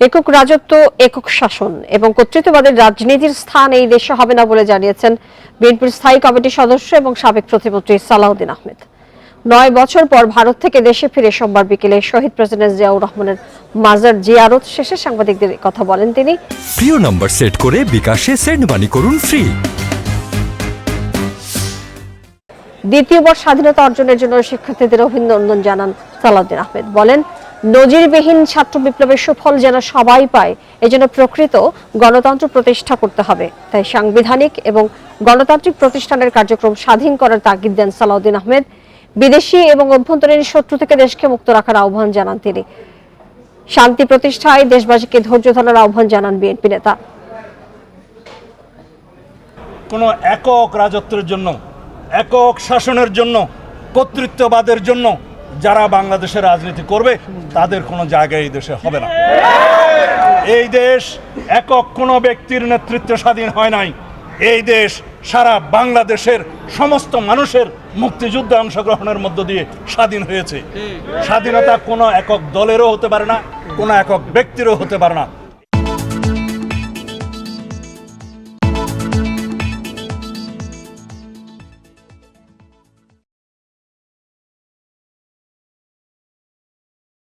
একক রাজত্ব, একক শাসন এবং কর্তৃত্ববাদের রাজনীতির স্থান এই দেশে হবে না বলে জানিয়েছেন বিএনপির স্থায়ী কমিটির সদস্য এবং সাবেক প্রতিমন্ত্রী সালাউদ্দিন আহমেদ। 9 বছর পর ভারত থেকে দেশে ফিরে সোমবার বিকেলে শহীদ প্রেসিডেন্ট জিয়াউর রহমানের মাজার জিয়ারত শেষে সাংবাদিকদের কথা বলেন তিনি। প্রিয় নম্বর সেট করে বিকাশে সেন্ড মানি করুন ফ্রি। দ্বিতীয়বার স্বাধীনতা অর্জনের জন্য শিক্ষার্থীদের অভিনন্দন জানান সালাউদ্দিন আহমেদ। বলেন, নজিরবিহীন ছাত্র বিপ্লবের সুফল যেন সবাই পায়, এজন্য প্রকৃত গণতন্ত্র প্রতিষ্ঠা করতে হবে। তাই সাংবিধানিক এবং গণতান্ত্রিক প্রতিষ্ঠানের কার্যক্রম স্বাধীন করার তাগিদ দেন সালাউদ্দিন আহমেদ। বিদেশি এবং অভ্যন্তরীণ শত্রু থেকে দেশকে মুক্ত রাখার আহ্বান জানান তিনি। শান্তি প্রতিষ্ঠায় দেশবাসীকে ধৈর্য ধরার আহ্বান জানান বিএনপি নেতা। কোনো একক রাজত্বের জন্য, একক শাসনের জন্য, কর্তৃত্ববাদের জন্য যারা বাংলাদেশের রাজনীতি করবে তাদের কোনো জায়গা এই দেশে হবে না। এই দেশ একক কোনো ব্যক্তির নেতৃত্বে স্বাধীন হয় নাই। এই দেশ সারা বাংলাদেশের সমস্ত মানুষের মুক্তিযুদ্ধে অংশগ্রহণের মধ্য দিয়ে স্বাধীন হয়েছে। স্বাধীনতা কোনো একক দলেরও হতে পারে না, কোনো একক ব্যক্তিরও হতে পারে না।